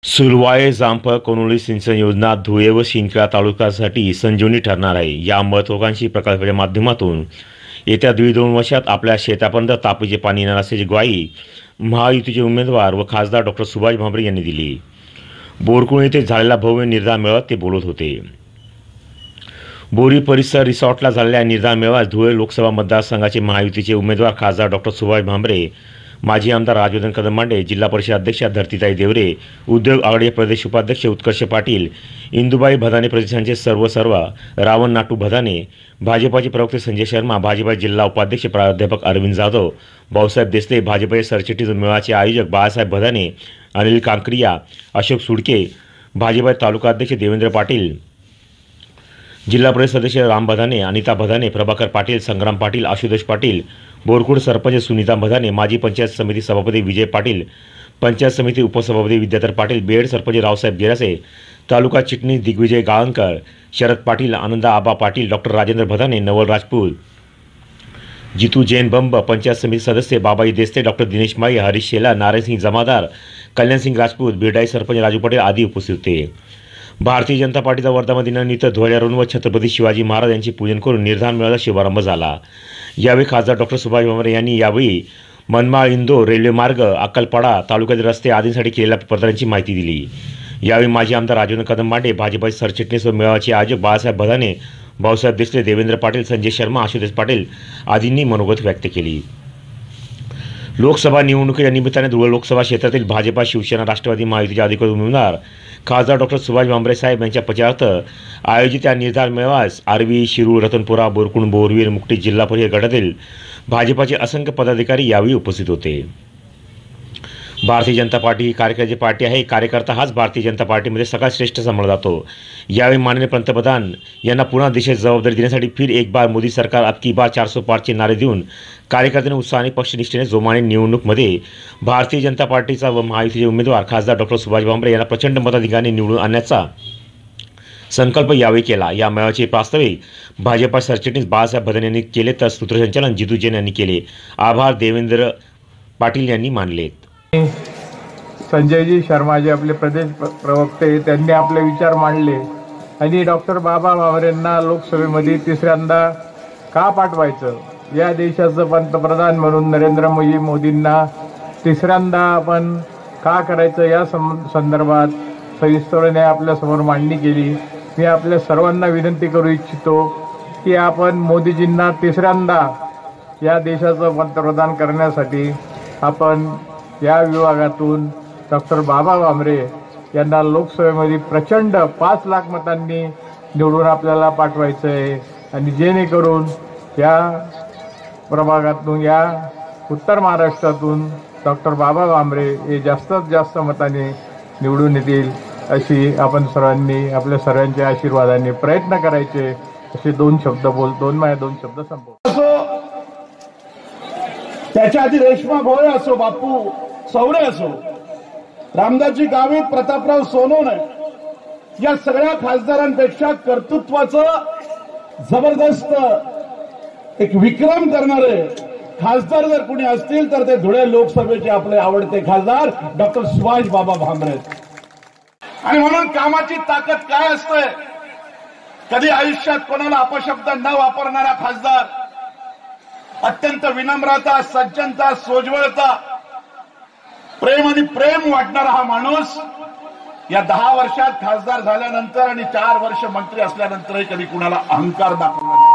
सुलवाये Jamphal Connolly सिंचन योजना धुळे व शिंदखेडा तालुक्यासाठी संजीवनी ठरणार आहे। या महत्त्वाकांक्षी प्रकल्पाच्या माध्यमातून येत्या 1.5 वर्षात आपल्या शेतापर्यंत तापीचे पाणी येणार असल्याची ग्वाही महायुतीचे उमेदवार व खासदार डॉक्टर सुभाष भामरे यांनी दिली। बोरकुण येथे झालेल्या भव्य निर्धार मेळाव्यात ते बोलत होते। बोरी परिसर रिसॉर्टला झालेल्या निर्धार मेळाव्यात धुळे लोकसभा मतदारसंघाचे महायुतीचे उमेदवार खासदार डॉक्टर सुभाष भामरे, माजी आमदार राजवर्धन कदम मांडे, जिल्हा परिषद अध्यक्षा धरतीताई देवरे, उद्योग आघाडी प्रदेश उपाध्यक्ष उत्कर्ष पाटील, इंदुबाई भदाने प्रदेशांचे सर्व रावण नाटू भदाने, भाजपाचे प्रवक्ते संजय शर्मा, भाजपा जिल्हा उपाध्यक्ष प्राध्यापक अरविंद जाधव, भाऊसाहेब देसले, भाजपचे सरचिटणीस मेळाव्याचे आयोजक बाळासाहेब भदाने, अनिल कांकरिया, अशोक सुडके, भाजपा तालुका अध्यक्ष देवेंद्र पाटील, जिल्हा परिषद सदस्य राम भदाने, अनिता भदाने, प्रभाकर पाटील, संग्राम पाटील, आशुतोष पाटील, बोरकुड सरपंच सुनीता भदाने, माजी पंचायत समिती सभापती विजय पाटील, पंचायत समिती उपसभापती विद्याधर पाटील, बेड सरपंच रावसाहेब गिरासे, तालुका चिटणीस दिग्विजय गाळणकर, शरद पाटील, आनंदा आबा पाटील, डॉक्टर राजेंद्र भदाने, नवल राजपूत, जितू जैन बंब, पंचायत समिती सदस्य बाबाई देस्ते, डॉक्टर दिनेश माई, हरीश शेला, नारायणसिंग जमादार, कल्याणसिंग राजपूत, बेडाई सरपंच राजू पटेल आदी उपस्थित होते। भारतीय जनता पार्टीचा वर्धापन दिनानिमित्त ध्वजारोहण व छत्रपती शिवाजी महाराज यांचे पूजन करून निर्धार मेळाव्याचा शुभारंभ झाला। यावेळी खासदार डॉक्टर सुभाष भामरे यांनी यावेळी मनमाड इंदोर रेल्वे मार्ग, अक्कलपाडा तालुक्यातील रस्ते आदींसाठी केलेल्या प्रदानाची माहिती दिली। यावेळी माजी आमदार राजवर्धन कदम मांडे, भाजपाचे सरचिटणीस व मेळाव्याचे आयोजक बाळासाहेब भदाने, भाऊसाहेब देसले, देवेंद्र पाटील, संजय शर्मा, आशुतोष पाटील आदींनी मनोगत व्यक्त केली। लोकसभा निवडणुकीच्या निमित्ताने धुळे लोकसभा क्षेत्रातील भाजपा, शिवसेना, राष्ट्रवादी, महायुतीचे अधिकृत उमेदवार खासदार डॉक्टर सुभाष भामरे साहेब यांच्या प्रचारार्थ आयोजित या निर्धार मेळाव्यास आर्वी, शिरूर, रतनपुरा, बोरकुण, बोरवीर, मुक्टी जिल्हा परिषद गटातील भाजपाचे असंख्य पदाधिकारी यावेळी उपस्थित होते। भारतीय जनता पार्टी ही कार्यकर्त्याची पार्टी आहे। कार्यकर्ता हाच भारतीय जनता पार्टीमध्ये सगळ्यात श्रेष्ठ समजला जातो। यावेळी माननीय पंतप्रधान यांना पुन्हा देशाची जबाबदारी देण्यासाठी फिर एक बार मोदी सरकार अब की बार 400 पारचे नारे देऊन कार्यकर्त्यांनी उत्साहाने पक्षनिष्ठेने जोमाने निवडणूकमध्ये भारतीय जनता पार्टीचा व महायुतीचे उमेदवार खासदार डॉक्टर सुभाष भामरे यांना प्रचंड मताधिक्याने निवडून आणण्याचा संकल्प यावेळी केला। या मेळाव्याचे प्रास्ताविक भाजपा सरचिटणीस बाळासाहेब भदाने यांनी केले तर सूत्रसंचालन जितू जैन यांनी केले। आभार देवेंद्र पाटील यांनी मानले। संजयजी शर्मा जे आपले प्रदेश प्रवक्ते त्यांनी आपले विचार मांडले आणि डॉक्टर बाबा भामरेंना लोकसभेमध्ये तिसऱ्यांदा का पाठवायचं, या देशाचं पंतप्रधान म्हणून नरेंद्र मोदींना तिसऱ्यांदा आपण का करायचं या संदर्भात सविस्तरपणे आपल्यासमोर मांडणी केली। मी आपल्या सर्वांना विनंती करू इच्छितो की आपण मोदीजींना तिसऱ्यांदा या देशाचं पंतप्रधान करण्यासाठी आपण या विभागातून डॉक्टर बाबा भामरे यांना लोकसभेमध्ये प्रचंड 5 लाख मतांनी निवडून आपल्याला पाठवायचं आहे आणि जेणेकरून या प्रभागातून, या उत्तर महाराष्ट्रातून डॉक्टर बाबा भामरे हे जास्तीत जास्त मतांनी निवडून येतील अशी आपण सर्वांनी आपल्या सर्वांच्या आशीर्वादाने प्रयत्न करायचे असे 2 शब्द बोलतो। माझे 2 शब्द संपवतो। त्याच्या आधी रेश्मा भोळे असो, बापू सवरे असो, रामदासजी गावित, प्रतापराव सोनवणे या सगळ्या खासदारांपेक्षा कर्तृत्वाचं जबरदस्त एक विक्रम करणारे खासदार जर कोणी असतील तर ते धुळे लोकसभेचे आपले आवडते खासदार डॉक्टर सुभाष बाबा भामरे। आणि म्हणून कामाची ताकद काय असते, कधी आयुष्यात कोणाला अपशब्द न वापरणारा खासदार, अत्यंत विनम्रता, सज्जनता, सोज्वळता, प्रेम आणि प्रेम वाटणारा हा माणूस या 10 वर्षात खासदार झाल्यानंतर आणि 4 वर्ष मंत्री असल्यानंतरही कधी कुणाला अहंकार दाखवला नाही।